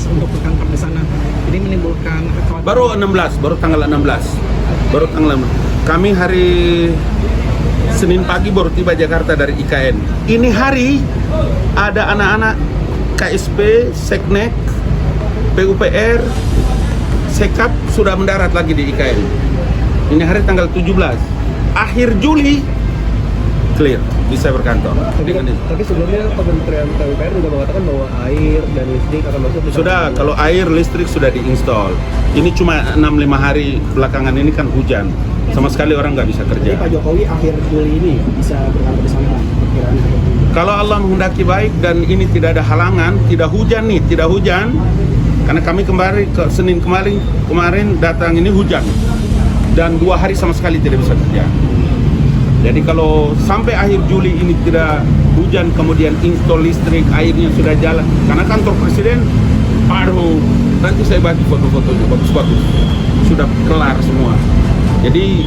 untuk berkantor di sana. Ini menimbulkan kekhawatiran. Baru 16, baru tanggal 16. Baru tanggal 16. Kami hari Senin pagi baru tiba Jakarta dari IKN. Ini hari ada anak-anak KSP, Seknek, PUPR, Sekap sudah mendarat lagi di IKN. Ini hari tanggal 17. Akhir Juli clear, bisa berkantor. Tapi sebelumnya Kementerian PUPR juga mengatakan bahwa air dan listrik akan masuk. Sudah, kalau air listrik sudah diinstal. Ini cuma 6-5 hari belakangan ini kan hujan. Sama sekali orang nggak bisa kerja. Jadi Pak Jokowi akhir Juli ini bisa berkantor di sana. Kalau Allah menghendaki baik dan ini tidak ada halangan, tidak hujan nih, tidak hujan. Karena kami kembali ke Senin kemarin datang ini hujan. Dan 2 hari sama sekali tidak bisa kerja. Jadi kalau sampai akhir Juli ini tidak hujan, kemudian install listrik, airnya sudah jalan. Karena kantor presiden, aduh, nanti saya bagi foto-fotonya, bagus-bagus. Sudah kelar semua. Jadi,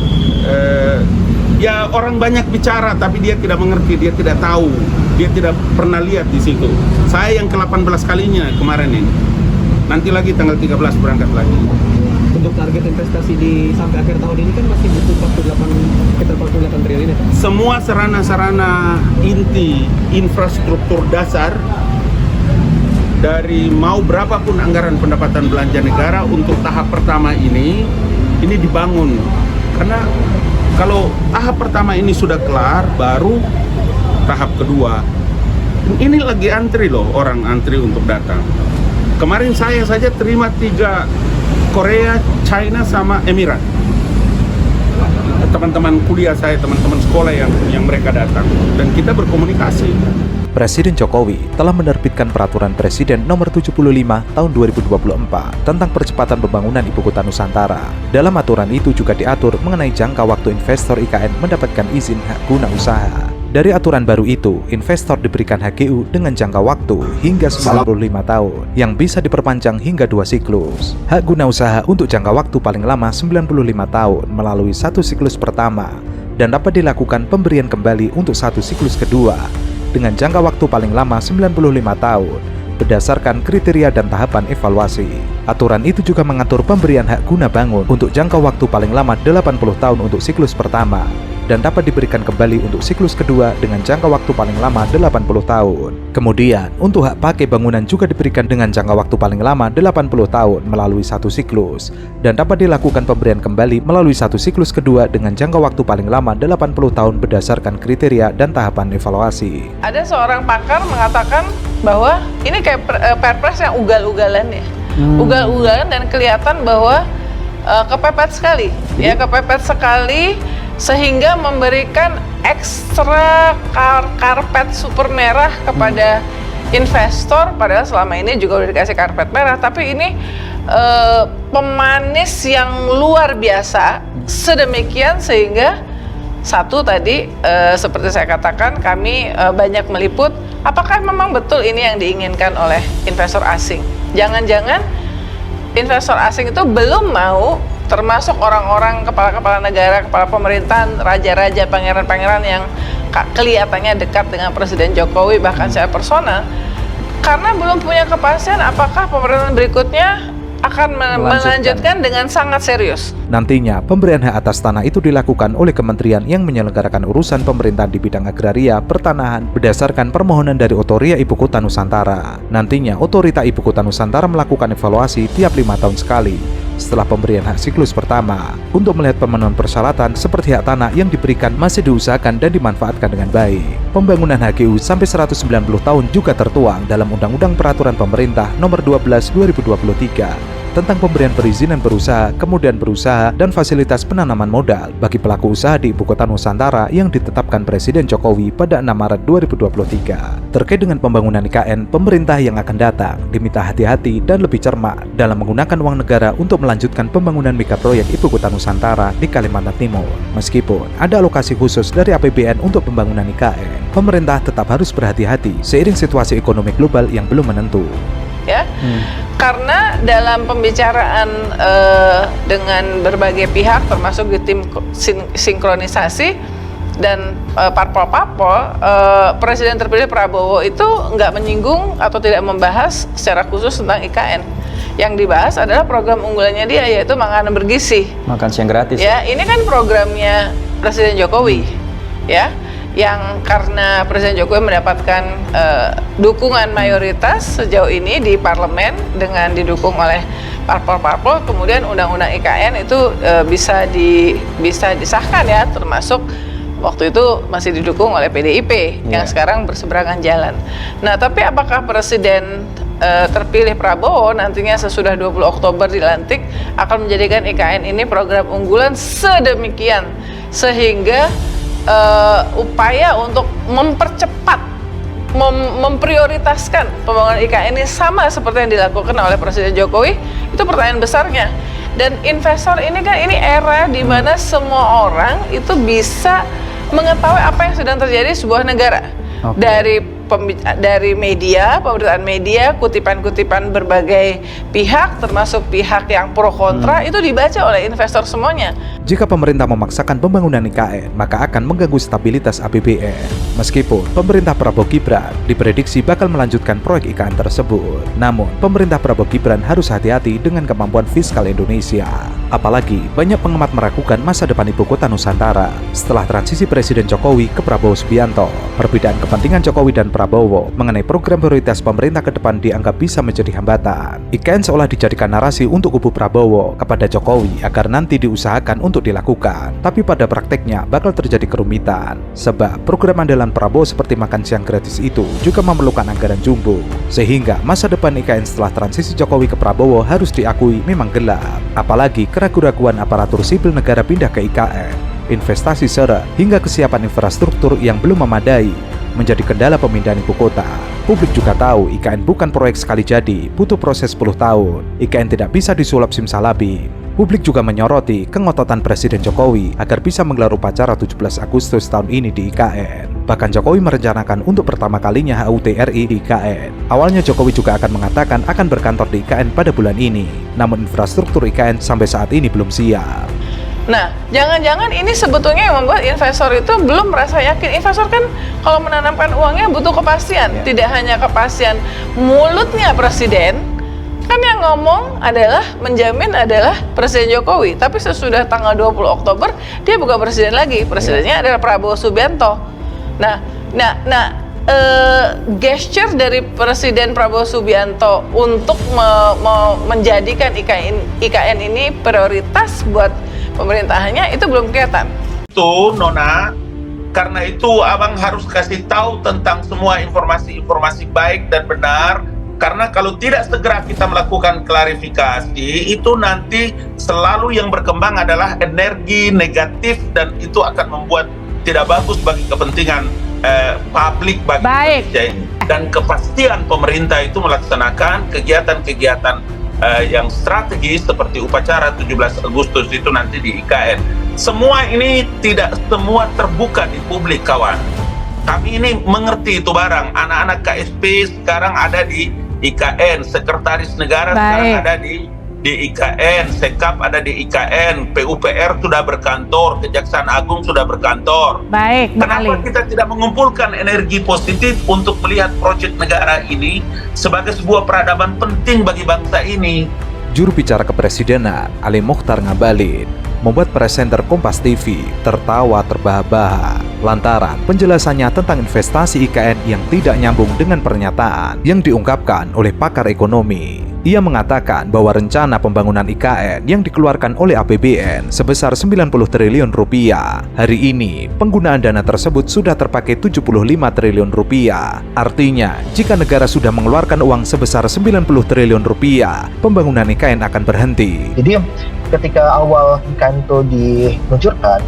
ya orang banyak bicara, tapi dia tidak mengerti, dia tidak tahu. Dia tidak pernah lihat di situ. Saya yang ke-18 kalinya kemarin ini. Nanti lagi tanggal 13 berangkat lagi. Untuk target investasi di sampai akhir tahun ini kan masih butuh 48 triliun ya. Semua sarana-sarana inti infrastruktur dasar dari mau berapapun anggaran pendapatan belanja negara untuk tahap pertama ini dibangun. Karena kalau tahap pertama ini sudah kelar, baru tahap kedua. Ini lagi antri loh, orang antri untuk datang. Kemarin saya saja terima 3 Korea, China, sama Emirat. Teman-teman kuliah saya, teman-teman sekolah yang mereka datang. Dan kita berkomunikasi. Presiden Jokowi telah menerbitkan Peraturan Presiden Nomor 75 Tahun 2024 tentang percepatan pembangunan Ibu Kota Nusantara. Dalam aturan itu juga diatur mengenai jangka waktu investor IKN mendapatkan izin hak guna usaha. Dari aturan baru itu, investor diberikan HGU dengan jangka waktu hingga 95 tahun, yang bisa diperpanjang hingga 2 siklus. Hak guna usaha untuk jangka waktu paling lama 95 tahun melalui 1 siklus pertama, dan dapat dilakukan pemberian kembali untuk 1 siklus kedua, dengan jangka waktu paling lama 95 tahun, berdasarkan kriteria dan tahapan evaluasi. Aturan itu juga mengatur pemberian hak guna bangun untuk jangka waktu paling lama 80 tahun untuk siklus pertama, dan dapat diberikan kembali untuk siklus kedua dengan jangka waktu paling lama 80 tahun. Kemudian, untuk hak pakai bangunan juga diberikan dengan jangka waktu paling lama 80 tahun melalui 1 siklus, dan dapat dilakukan pemberian kembali melalui 1 siklus kedua dengan jangka waktu paling lama 80 tahun berdasarkan kriteria dan tahapan evaluasi. Ada seorang pakar mengatakan bahwa ini kayak perpres yang ugal-ugalan ya. Ugal-ugalan dan kelihatan bahwa kepepet sekali. Ya, kepepet sekali sehingga memberikan ekstra karpet super merah kepada investor, padahal selama ini juga udah dikasih karpet merah, tapi ini pemanis yang luar biasa sedemikian sehingga satu tadi seperti saya katakan kami banyak meliput apakah memang betul ini yang diinginkan oleh investor asing. Jangan-jangan investor asing itu belum mau, termasuk orang-orang kepala-kepala negara, kepala pemerintahan, raja-raja, pangeran-pangeran yang kelihatannya dekat dengan Presiden Jokowi, bahkan secara personal, karena belum punya kepastian apakah pemerintahan berikutnya akan melanjutkan dengan sangat serius. Nantinya, pemberian hak atas tanah itu dilakukan oleh kementerian yang menyelenggarakan urusan pemerintahan di bidang agraria, pertanahan, berdasarkan permohonan dari Otorita Ibu Kota Nusantara. Nantinya, Otorita Ibu Kota Nusantara melakukan evaluasi tiap 5 tahun sekali setelah pemberian hak siklus pertama, untuk melihat pemenuhan persyaratan seperti hak tanah yang diberikan masih diusahakan dan dimanfaatkan dengan baik. Pembangunan HGU sampai 190 tahun juga tertuang dalam Undang-Undang Peraturan Pemerintah Nomor 12 2023 tentang pemberian perizinan berusaha, kemudian berusaha, dan fasilitas penanaman modal bagi pelaku usaha di Ibu Kota Nusantara yang ditetapkan Presiden Jokowi pada 6 Maret 2023. Terkait dengan pembangunan IKN, pemerintah yang akan datang diminta hati-hati dan lebih cermat dalam menggunakan uang negara untuk melanjutkan pembangunan megaproyek Ibu Kota Nusantara di Kalimantan Timur. Meskipun ada alokasi khusus dari APBN untuk pembangunan IKN, pemerintah tetap harus berhati-hati seiring situasi ekonomi global yang belum menentu. Ya, karena dalam pembicaraan dengan berbagai pihak termasuk di tim sinkronisasi dan parpol-parpol, Presiden terpilih Prabowo itu nggak menyinggung atau tidak membahas secara khusus tentang IKN. Yang dibahas adalah program unggulannya dia, yaitu makanan bergizi. Makan siang gratis. Ya, ini kan programnya Presiden Jokowi, ya, yang karena Presiden Jokowi mendapatkan dukungan mayoritas sejauh ini di parlemen dengan didukung oleh parpol-parpol, kemudian undang-undang IKN itu bisa disahkan ya, termasuk waktu itu masih didukung oleh PDIP yang sekarang berseberangan jalan. Nah, tapi apakah Presiden terpilih Prabowo nantinya sesudah 20 Oktober dilantik akan menjadikan IKN ini program unggulan sedemikian sehingga upaya untuk mempercepat, memprioritaskan pembangunan IKN ini sama seperti yang dilakukan oleh Presiden Jokowi, itu pertanyaan besarnya. Dan investor ini kan, ini era di mana semua orang itu bisa mengetahui apa yang sedang terjadi di sebuah negara. Dari media, pemberitaan media, kutipan-kutipan berbagai pihak, termasuk pihak yang pro kontra, itu dibaca oleh investor semuanya. Jika pemerintah memaksakan pembangunan IKN, maka akan mengganggu stabilitas APBN. Meskipun pemerintah Prabowo Gibran diprediksi bakal melanjutkan proyek IKN tersebut, namun pemerintah Prabowo Gibran harus hati-hati dengan kemampuan fiskal Indonesia. Apalagi banyak pengamat meragukan masa depan ibu kota Nusantara setelah transisi Presiden Jokowi ke Prabowo Subianto. Perbedaan kepentingan Jokowi dan Prabowo mengenai program prioritas pemerintah ke depan dianggap bisa menjadi hambatan. IKN seolah dijadikan narasi untuk kubu Prabowo kepada Jokowi agar nanti diusahakan untuk dilakukan, tapi pada prakteknya bakal terjadi kerumitan, sebab program andalan Prabowo seperti makan siang gratis itu juga memerlukan anggaran jumbo, sehingga masa depan IKN setelah transisi Jokowi ke Prabowo harus diakui memang gelap. Apalagi keraguan-raguan aparatur sipil negara pindah ke IKN, investasi seret, hingga kesiapan infrastruktur yang belum memadai menjadi kendala pemindahan ibu kota. Publik juga tahu IKN bukan proyek sekali jadi, butuh proses 10 tahun. IKN tidak bisa disulap simsalabim. Publik juga menyoroti kengototan Presiden Jokowi agar bisa menggelar upacara 17 Agustus tahun ini di IKN. Bahkan Jokowi merencanakan untuk pertama kalinya HUT RI di IKN. Awalnya Jokowi juga akan mengatakan akan berkantor di IKN pada bulan ini. Namun infrastruktur IKN sampai saat ini belum siap. Nah, jangan-jangan ini sebetulnya yang membuat investor itu belum merasa yakin. Investor kan kalau menanamkan uangnya butuh kepastian. Tidak hanya kepastian mulutnya Presiden, kan yang ngomong adalah, menjamin adalah Presiden Jokowi. Tapi sesudah tanggal 20 Oktober, dia bukan Presiden lagi. Presidennya adalah Prabowo Subianto. Gesture dari Presiden Prabowo Subianto untuk menjadikan IKN ini prioritas buat pemerintahannya itu belum kelihatan. Itu Nona, karena itu abang harus kasih tahu tentang semua informasi-informasi baik dan benar, karena kalau tidak segera kita melakukan klarifikasi, itu nanti selalu yang berkembang adalah energi negatif dan itu akan membuat tidak bagus bagi kepentingan publik bagi Indonesia ini. Dan kepastian pemerintah itu melaksanakan kegiatan-kegiatan yang strategis seperti upacara 17 Agustus itu nanti di IKN. Semua ini tidak semua terbuka di publik, kawan. Kami ini mengerti itu barang. Anak-anak KSP sekarang ada di IKN, Sekretaris Negara sekarang ada di IKN, Sekap ada di IKN, PUPR sudah berkantor, Kejaksaan Agung sudah berkantor. Kenapa kita tidak mengumpulkan energi positif untuk melihat proyek negara ini sebagai sebuah peradaban penting bagi bangsa ini? Juru bicara kepresidenan Ali Mokhtar Ngabalin membuat presenter Kompas TV tertawa terbahak-bahak lantaran penjelasannya tentang investasi IKN yang tidak nyambung dengan pernyataan yang diungkapkan oleh pakar ekonomi. Ia mengatakan bahwa rencana pembangunan IKN yang dikeluarkan oleh APBN sebesar 90 triliun rupiah. Hari ini, penggunaan dana tersebut sudah terpakai 75 triliun rupiah. Artinya, jika negara sudah mengeluarkan uang sebesar 90 triliun rupiah, pembangunan IKN akan berhenti. Jadi, ketika awal IKN itu diluncurkan,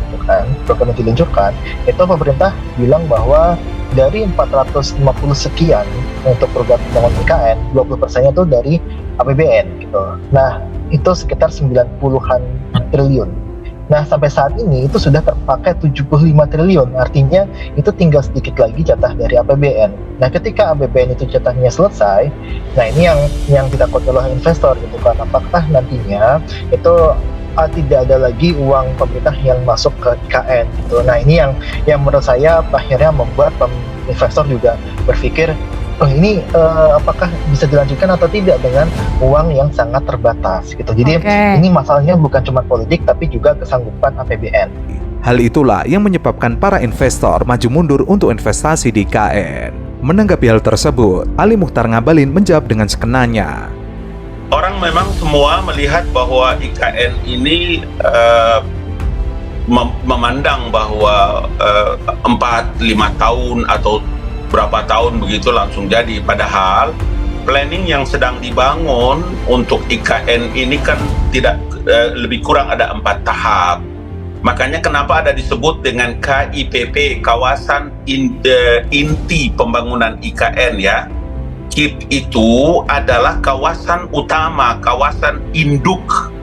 program itu diluncurkan, itu pemerintah bilang bahwa dari 450 sekian untuk program pembangunan IKN, 20%-nya itu dari APBN gitu. Nah, itu sekitar 90-an triliun. Nah, sampai saat ini itu sudah terpakai 75 triliun. Artinya itu tinggal sedikit lagi jatah dari APBN. Nah, ketika APBN itu jatahnya selesai, nah ini yang ditakut oleh investor gitu kan. Apakah nantinya itu tidak ada lagi uang pemerintah yang masuk ke IKN gitu. Nah ini yang menurut saya akhirnya membuat investor juga berpikir, oh ini apakah bisa dilanjutkan atau tidak dengan uang yang sangat terbatas gitu. Jadi ini masalahnya bukan cuma politik tapi juga kesanggupan APBN. Hal itulah yang menyebabkan para investor maju mundur untuk investasi di IKN. Menanggapi hal tersebut, Ali Mukhtar Ngabalin menjawab dengan sekenanya. Orang memang semua melihat bahwa IKN ini memandang bahwa 4-5 tahun atau berapa tahun begitu langsung jadi. Padahal planning yang sedang dibangun untuk IKN ini kan tidak lebih kurang ada 4 tahap. Makanya kenapa ada disebut dengan KIPP, Kawasan Inti Pembangunan IKN ya. KIP itu adalah kawasan utama, kawasan induk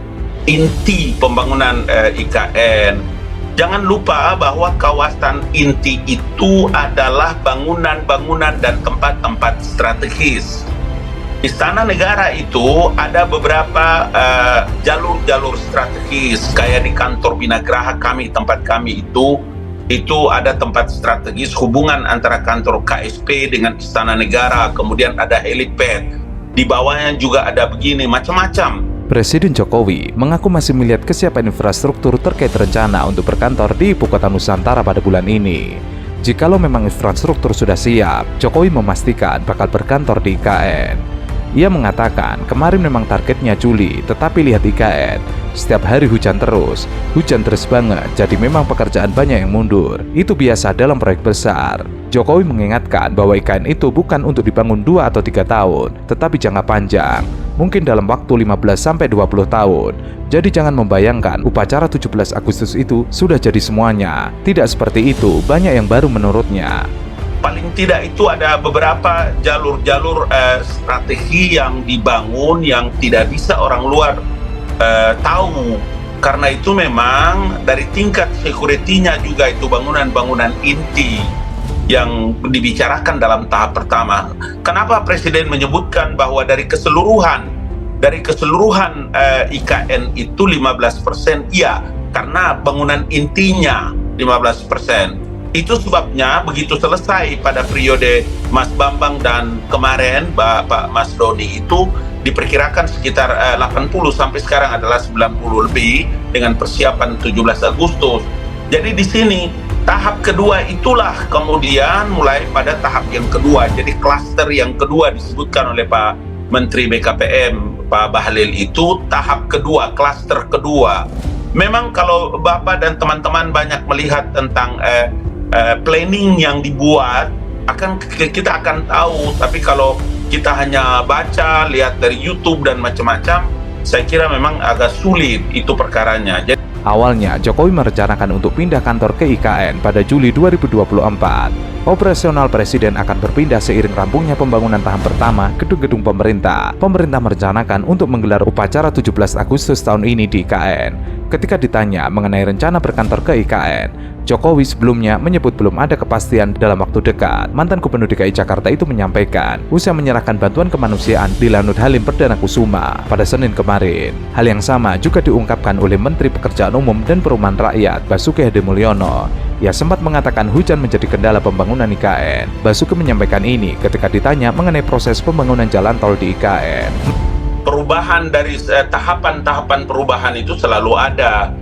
inti pembangunan IKN. Jangan lupa bahwa kawasan inti itu adalah bangunan-bangunan dan tempat-tempat strategis. Istana Negara itu ada beberapa jalur-jalur strategis, kayak di kantor Binagraha kami, tempat kami itu ada tempat strategis hubungan antara kantor KSP dengan Istana Negara, kemudian ada helipad, di bawahnya juga ada begini, macam-macam. Presiden Jokowi mengaku masih melihat kesiapan infrastruktur terkait rencana untuk berkantor di Ibu Kota Nusantara pada bulan ini. Jikalau memang infrastruktur sudah siap, Jokowi memastikan bakal berkantor di IKN. Ia mengatakan kemarin memang targetnya Juli, tetapi lihat IKN, setiap hari hujan terus banget, jadi memang pekerjaan banyak yang mundur. Itu biasa dalam proyek besar. Jokowi mengingatkan bahwa IKN itu bukan untuk dibangun 2 atau 3 tahun, tetapi jangka panjang, mungkin dalam waktu 15-20 tahun. Jadi jangan membayangkan upacara 17 Agustus itu sudah jadi semuanya. Tidak seperti itu, banyak yang baru menurutnya. Paling tidak itu ada beberapa jalur-jalur strategi yang dibangun yang tidak bisa orang luar tahu. Karena itu memang dari tingkat security-nya juga itu bangunan-bangunan inti yang dibicarakan dalam tahap pertama. Kenapa Presiden menyebutkan bahwa dari keseluruhan IKN itu 15%? Iya, karena bangunan intinya 15%. Itu sebabnya begitu selesai pada periode Mas Bambang dan kemarin Pak Mas Doni itu diperkirakan sekitar 80 sampai sekarang adalah 90 lebih dengan persiapan 17 Agustus. Jadi di sini tahap kedua itulah kemudian mulai pada tahap yang kedua. Jadi klaster yang kedua disebutkan oleh Pak Menteri BKPM Pak Bahlil itu tahap kedua, klaster kedua. Memang kalau Bapak dan teman-teman banyak melihat tentang planning yang dibuat, kita akan tahu. Tapi kalau kita hanya baca, lihat dari YouTube dan macam-macam, saya kira memang agak sulit itu perkaranya. Awalnya, Jokowi merencanakan untuk pindah kantor ke IKN pada Juli 2024. Operasional Presiden akan berpindah seiring rampungnya pembangunan tahap pertama gedung-gedung pemerintah. Pemerintah merencanakan untuk menggelar upacara 17 Agustus tahun ini di IKN. Ketika ditanya mengenai rencana berkantor ke IKN, Jokowi sebelumnya menyebut belum ada kepastian dalam waktu dekat. Mantan Gubernur DKI Jakarta itu menyampaikan usai menyerahkan bantuan kemanusiaan di Lanut Halim Perdana Kusuma pada Senin kemarin. Hal yang sama juga diungkapkan oleh Menteri Pekerjaan Umum dan Perumahan Rakyat Basuki Hadimulyono. Ia sempat mengatakan hujan menjadi kendala pembangunan IKN. Basuki menyampaikan ini ketika ditanya mengenai proses pembangunan jalan tol di IKN. Perubahan dari tahapan-tahapan perubahan itu selalu ada.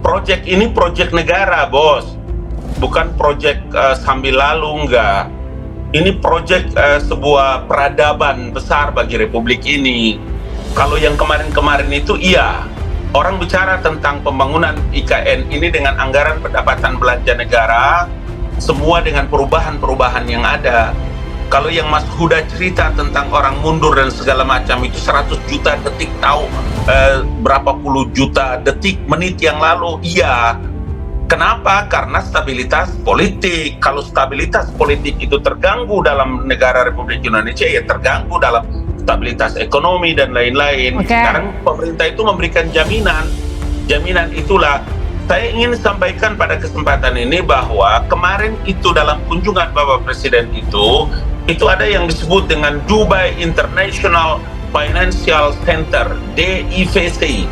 Proyek ini proyek negara, bos, bukan proyek sambil lalu, enggak. Ini proyek sebuah peradaban besar bagi Republik ini. Kalau yang kemarin-kemarin itu iya, orang bicara tentang pembangunan IKN ini dengan anggaran pendapatan belanja negara, semua dengan perubahan-perubahan yang ada. Kalau yang Mas Huda cerita tentang orang mundur dan segala macam itu 100 juta detik tahu berapa puluh juta detik menit yang lalu, iya. Kenapa? Karena stabilitas politik. Kalau stabilitas politik itu terganggu dalam negara Republik Indonesia, ya terganggu dalam stabilitas ekonomi dan lain-lain. Sekarang pemerintah itu memberikan jaminan. Jaminan itulah saya ingin sampaikan pada kesempatan ini bahwa kemarin itu dalam kunjungan Bapak Presiden itu ada yang disebut dengan Dubai International Financial Center, DIFC.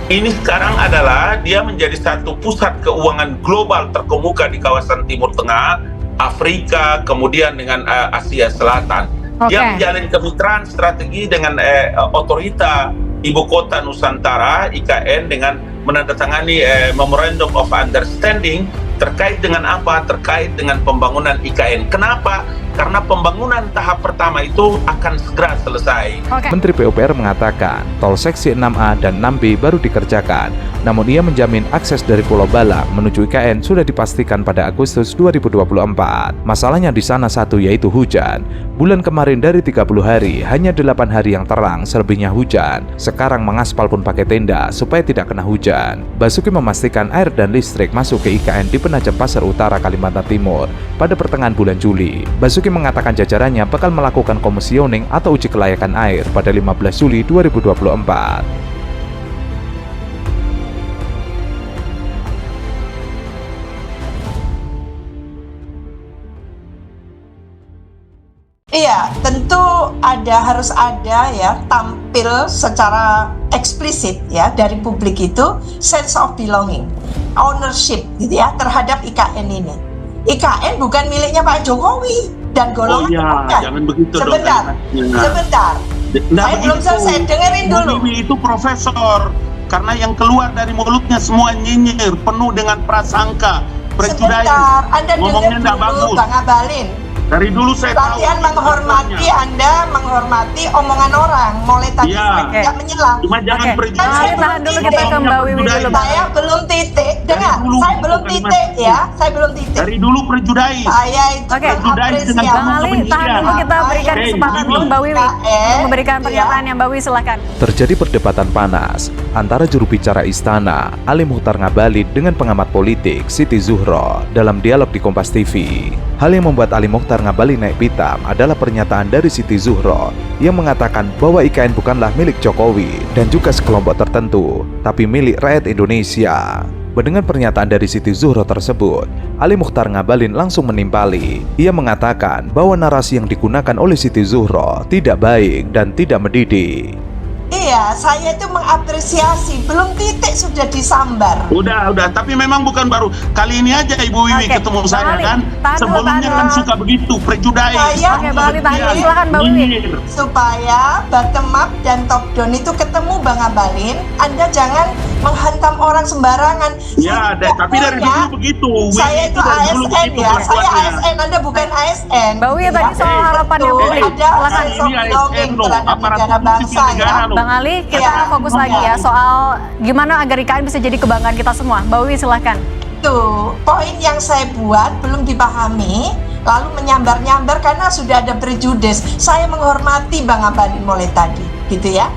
Ini sekarang adalah dia menjadi satu pusat keuangan global terkemuka di kawasan Timur Tengah, Afrika, kemudian dengan Asia Selatan. Dia menjalin kemitraan strategi dengan otorita Ibu Kota Nusantara, IKN, dengan menandatangani Memorandum of Understanding terkait dengan apa? Terkait dengan pembangunan IKN. Kenapa? Karena pembangunan tahap pertama itu akan segera selesai. Menteri PUPR mengatakan tol seksi 6A dan 6B baru dikerjakan, namun ia menjamin akses dari Pulau Balang menuju IKN sudah dipastikan pada Agustus 2024. Masalahnya di sana satu, yaitu hujan. Bulan kemarin dari 30 hari, hanya 8 hari yang terang, selebihnya hujan. Sekarang mengaspal pun pakai tenda supaya tidak kena hujan. Basuki memastikan air dan listrik masuk ke IKN di Penajam Pasar Utara, Kalimantan Timur pada pertengahan bulan Juli. Basuki mengatakan jajarannya bakal melakukan komisioning atau uji kelayakan air pada 15 Juli 2024. Iya, tentu harus ada ya, tampil secara eksplisit ya dari publik itu sense of belonging, ownership gitu ya terhadap IKN ini. IKN bukan miliknya Pak Jokowi dan golongan. Oh iya, jangan begitu sebentar, dong. Sebentar. Saya belum selesai, dengerin dulu. Wiwi itu profesor, karena yang keluar dari mulutnya semua nyinyir, penuh dengan prasangka, prejudice. Sebentar, Anda ngomongnya dengar nggak dulu bagus. Bang Abalin. Dari dulu saya Latihan tahu. menghormati, Anda menghormati omongan orang. Mulai tadi Iya. tidak menyela. Cuma jangan prejudice. Saya tahan dulu, kita ke Mbak Wiwi dulu. Saya belum titik. Dengar, Dari dulu saya belum kalimat titik itu. ya. Saya belum titik. Dari dulu prejudice. Saya itu Oke. Prejudice dengan mengapresiasi. Bang Ali, tahan dulu, kita berikan Hey, kesempatan Wiwi. Mbak Wiwi untuk memberikan Iya. pernyataan yang Mbak Wiwi silakan. Terjadi perdebatan panas antara juru bicara istana Ali Muchtar Ngabalin dengan pengamat politik Siti Zuhro dalam dialog di Kompas TV. Hal yang membuat Ali Muchtar Ngabalin naik pitam adalah pernyataan dari Siti Zuhro yang mengatakan bahwa IKN bukanlah milik Jokowi dan juga sekelompok tertentu, tapi milik rakyat Indonesia. Mendengar pernyataan dari Siti Zuhro tersebut, Ali Muchtar Ngabalin langsung menimpali. Ia mengatakan bahwa narasi yang digunakan oleh Siti Zuhro tidak baik dan tidak mendidik. Iya, saya itu mengapresiasi. Belum titik sudah disambar. Udah, tapi memang bukan baru kali ini aja Ibu Wiwi Oke, ketemu Bang saya Ali, kan. tahan dulu, Sebelumnya tahan kan dulu. suka begitu, prejudice. Oke, Bang Ali, tahan dulu. Silakan, Mbak Wiwi. Nyinyir. Supaya bottom up dan top down itu ketemu, Bang Abalin. Anda jangan menghantam orang sembarangan. Ya, tapi dari dulu begitu. Wiwi Saya itu dari dulu ASN begitu ya. Saya kelakuannya. ASN, Anda bukan ASN. Mbak Wiwi tadi soal harapannya Itu publik. ada Silakan. sense of Ini ASN belonging loh, terhadap aparatur negara bangsa sipil negara ya. loh. Bang Ali, kita Ya, fokus lagi ya soal gimana agar IKN bisa jadi kebanggaan kita semua. Mbak Wiwi silakan. Tuh, poin yang saya buat belum dipahami, lalu menyambar-nyambar karena sudah ada prejudice. Saya menghormati Bang Abalin mulai tadi, gitu ya.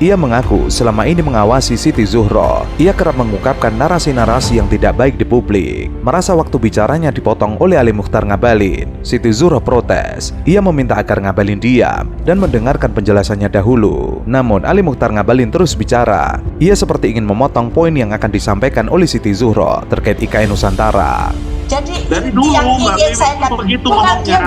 Ia mengaku selama ini mengawasi Siti Zuhro. Ia kerap mengungkapkan narasi-narasi yang tidak baik di publik. Merasa waktu bicaranya dipotong oleh Ali Muchtar Ngabalin, Siti Zuhro protes. Ia meminta agar Ngabalin diam dan mendengarkan penjelasannya dahulu. Namun Ali Muchtar Ngabalin terus bicara. Ia seperti ingin memotong poin yang akan disampaikan oleh Siti Zuhro terkait IKN Nusantara. Jadi Dari ini dulu, yang Mbak ingin Wiwi saya itu katakan. begitu Bukan, ngomongnya.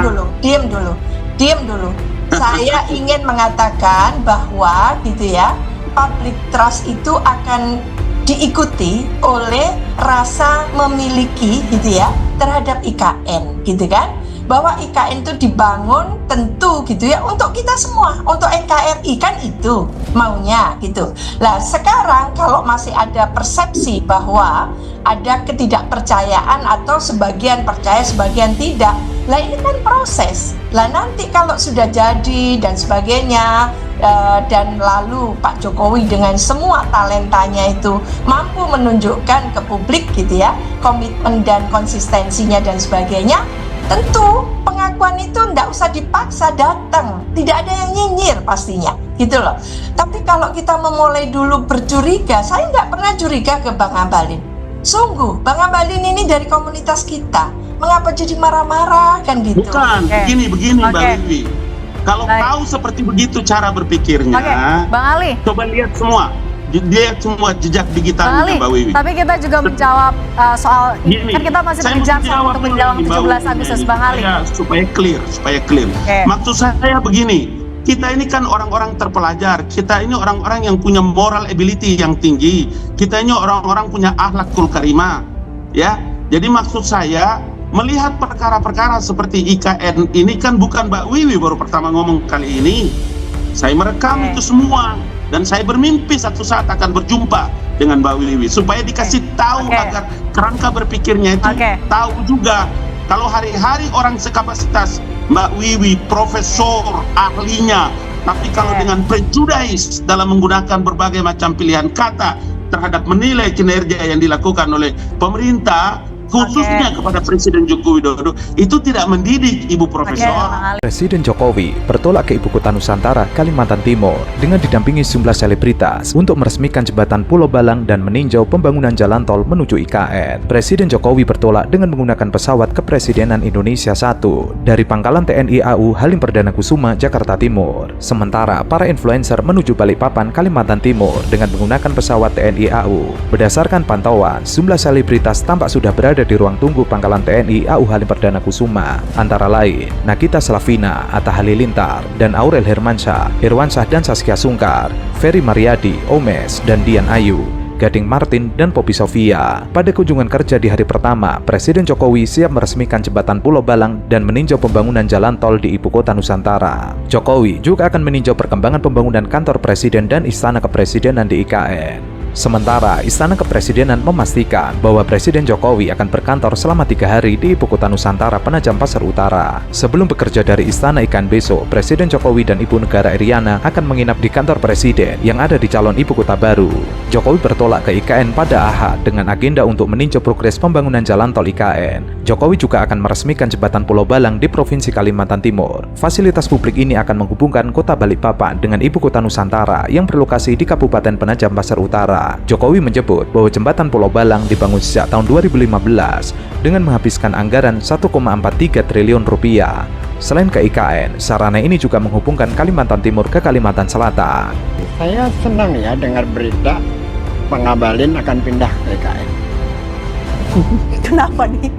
diam dulu. Saya ingin mengatakan bahwa gitu ya, public trust itu akan diikuti oleh rasa memiliki gitu ya terhadap IKN gitu kan, bahwa IKN itu dibangun tentu gitu ya untuk kita semua, untuk NKRI kan itu maunya gitu. Lah sekarang kalau masih ada persepsi bahwa ada ketidakpercayaan atau sebagian percaya sebagian tidak, lah ini kan proses. Lah nanti kalau sudah jadi dan sebagainya, dan lalu Pak Jokowi dengan semua talentanya itu mampu menunjukkan ke publik gitu ya komitmen dan konsistensinya dan sebagainya, tentu pengakuan itu tidak usah dipaksa datang, tidak ada yang nyinyir pastinya gitu loh. Tapi kalau kita memulai dulu bercuriga, saya nggak pernah curiga ke Bang Abalin. Sungguh, Bang Abalin ini dari komunitas kita, mengapa jadi marah-marah kan gitu? Bukan, Oke. begini Mbak Oke. Wiwi. Kalau Baik. tahu seperti begitu cara berpikirnya, Oke, Bang Ali. coba lihat semua. Lihat semua jejak Bang digitalnya Ali, Mbak Wiwi. tapi kita juga menjawab soal Gini, kan kita masih saya mengejar mesti soal jawab untuk dulu menjelang nih, Mbak 17 Wiwi. Agustus, Bang Ali. Supaya clear. Oke. Maksud saya begini, Kita ini kan orang-orang terpelajar, kita ini orang-orang yang punya moral ability yang tinggi, kita ini orang-orang punya akhlakul karimah, ya. Jadi maksud saya melihat perkara-perkara seperti IKN ini kan bukan Mbak Wiwi baru pertama ngomong kali ini. Saya merekam itu semua dan saya bermimpi satu saat akan berjumpa dengan Mbak Wiwi supaya dikasih tahu agar kerangka berpikirnya itu tahu juga. Kalau hari-hari orang sekapasitas Mbak Wiwi, profesor, ahlinya, tapi kalau dengan prejudis dalam menggunakan berbagai macam pilihan kata terhadap menilai kinerja yang dilakukan oleh pemerintah, khususnya kepada Presiden Joko Widodo, itu tidak mendidik Ibu Profesor. Presiden Jokowi bertolak ke Ibu Kota Nusantara, Kalimantan Timur dengan didampingi sejumlah selebritas untuk meresmikan jembatan Pulau Balang dan meninjau pembangunan jalan tol menuju IKN. Presiden Jokowi bertolak dengan menggunakan pesawat Kepresidenan Indonesia 1 dari Pangkalan TNI AU Halim Perdana Kusuma, Jakarta Timur. Sementara para influencer menuju Balikpapan, Kalimantan Timur dengan menggunakan pesawat TNI AU. Berdasarkan pantauan, sejumlah selebritas tampak sudah berada di ruang tunggu Pangkalan TNI AU Halim Perdana Kusuma, antara lain Nagita Slavina, Atta Halilintar, dan Aurel Hermansyah, Irwansyah dan Saskia Sungkar, Ferry Mariadi, Omes, dan Dian Ayu, Gading Martin, dan Poppy Sofia. Pada kunjungan kerja di hari pertama, Presiden Jokowi siap meresmikan jembatan Pulau Balang dan meninjau pembangunan jalan tol di Ibu Kota Nusantara. Jokowi juga akan meninjau perkembangan pembangunan kantor Presiden dan Istana Kepresidenan di IKN. Sementara Istana Kepresidenan memastikan bahwa Presiden Jokowi akan berkantor selama 3 hari di Ibu Kota Nusantara Penajam Pasar Utara. Sebelum bekerja dari Istana IKN besok, Presiden Jokowi dan Ibu Negara Iriana akan menginap di kantor Presiden yang ada di calon Ibu Kota baru. Jokowi bertolak ke IKN pada Ahad dengan agenda untuk meninjau progres pembangunan jalan tol IKN. Jokowi juga akan meresmikan jembatan Pulau Balang di Provinsi Kalimantan Timur. Fasilitas publik ini akan menghubungkan Kota Balikpapan dengan Ibu Kota Nusantara yang berlokasi di Kabupaten Penajam Pasar Utara. Jokowi menyebut bahwa jembatan Pulau Balang dibangun sejak tahun 2015 dengan menghabiskan anggaran 1,43 triliun rupiah. Selain ke IKN, sarana ini juga menghubungkan Kalimantan Timur ke Kalimantan Selatan. Saya senang ya dengar berita Pengabalin akan pindah ke IKN. Kenapa nih?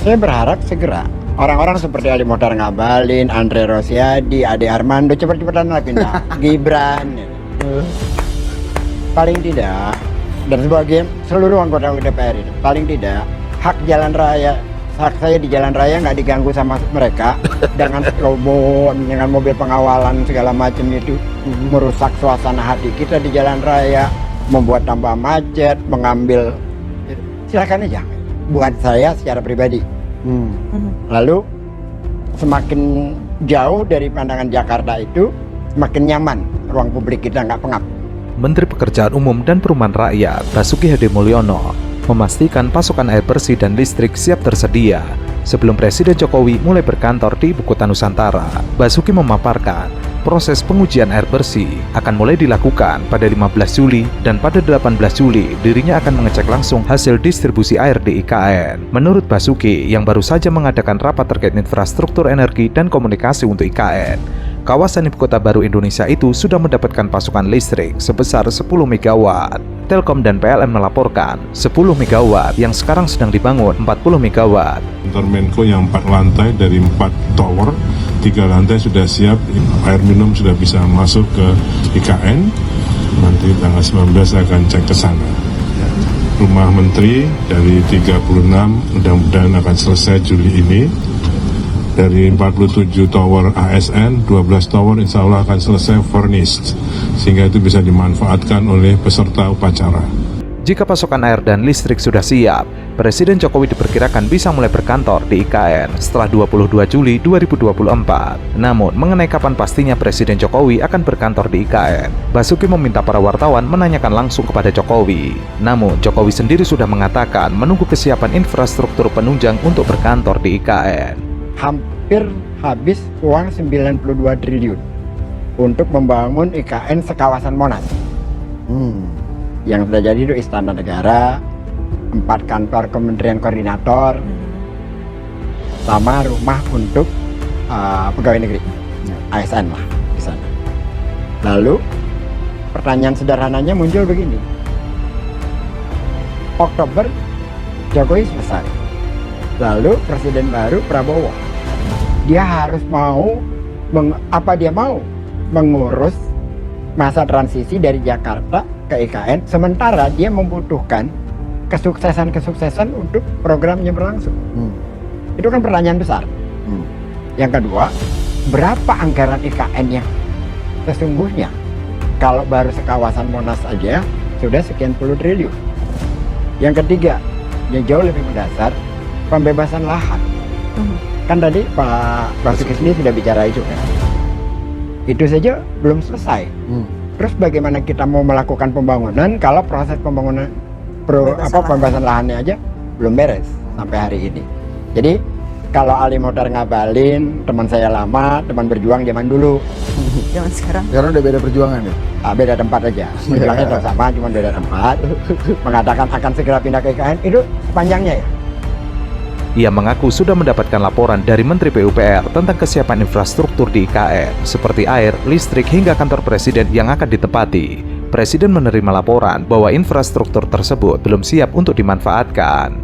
Saya berharap segera orang-orang seperti Ali Mohtar Ngabalin, Andre Rosiadi, Ade Armando cepat-cepatan lah pindah. Gibran. Paling tidak, dan sebagai seluruh anggota DPR ini, paling tidak hak jalan raya, hak saya di jalan raya nggak diganggu sama mereka dengan lobo, dengan mobil pengawalan segala macam itu merusak suasana hati kita di jalan raya, membuat tambah macet, mengambil, silakan aja. Buat saya secara pribadi. Lalu semakin jauh dari pandangan Jakarta itu, semakin nyaman ruang publik kita, nggak pengap. Menteri Pekerjaan Umum dan Perumahan Rakyat Basuki Hadimulyono memastikan pasokan air bersih dan listrik siap tersedia sebelum Presiden Jokowi mulai berkantor di Ibu Kota Nusantara. Basuki memaparkan proses pengujian air bersih akan mulai dilakukan pada 15 Juli dan pada 18 Juli dirinya akan mengecek langsung hasil distribusi air di IKN. Menurut Basuki yang baru saja mengadakan rapat terkait infrastruktur energi dan komunikasi untuk IKN, kawasan Ibu Kota Baru Indonesia itu sudah mendapatkan pasokan listrik sebesar 10 MW. Telkom dan PLN melaporkan 10 MW yang sekarang sedang dibangun 40 MW. Kantor Menko yang 4 lantai dari 4 tower, 3 lantai sudah siap, air minum sudah bisa masuk ke IKN. Nanti tanggal 19 akan cek ke sana. Rumah Menteri dari 36 mudah-mudahan akan selesai Juli ini. Dari 47 tower ASN, 12 tower insya Allah akan selesai furnished, sehingga itu bisa dimanfaatkan oleh peserta upacara. Jika pasokan air dan listrik sudah siap, Presiden Jokowi diperkirakan bisa mulai berkantor di IKN setelah 22 Juli 2024. Namun, mengenai kapan pastinya Presiden Jokowi akan berkantor di IKN, Basuki meminta para wartawan menanyakan langsung kepada Jokowi. Namun, Jokowi sendiri sudah mengatakan menunggu kesiapan infrastruktur penunjang untuk berkantor di IKN. Hampir habis uang 92 triliun untuk membangun IKN sekawasan Monas. Yang sudah jadi itu Istana Negara, 4 kantor Kementerian Koordinator, sama rumah untuk pegawai negeri, ASN lah di sana. Lalu pertanyaan sederhananya muncul begini: Oktober Jokowi selesai, lalu Presiden baru Prabowo, dia harus mau apa dia mau mengurus masa transisi dari Jakarta ke IKN, sementara dia membutuhkan kesuksesan untuk programnya berlangsung. Itu kan pertanyaan besar. Yang kedua, berapa anggaran IKN yang sesungguhnya? Kalau baru sekawasan Monas aja sudah sekian puluh triliun. Yang ketiga, yang jauh lebih mendasar, pembebasan lahan. Kan tadi Pak Basuki sendiri sudah bicara itu kan. Itu saja belum selesai. Terus bagaimana kita mau melakukan pembangunan kalau proses pembangunan pembebasan lahannya aja belum beres sampai hari ini. Jadi kalau Ali Mokhtar Ngabalin, teman saya lama, teman berjuang zaman dulu. Zaman sekarang. Sekarang udah beda perjuangan ya? Beda tempat aja. Berjuangnya tetap sama, cuma beda tempat. Mengatakan akan segera pindah ke IKN, itu sepanjangnya ya? Ia mengaku sudah mendapatkan laporan dari Menteri PUPR tentang kesiapan infrastruktur di IKN, seperti air, listrik, hingga kantor presiden yang akan ditempati. Presiden menerima laporan bahwa infrastruktur tersebut belum siap untuk dimanfaatkan.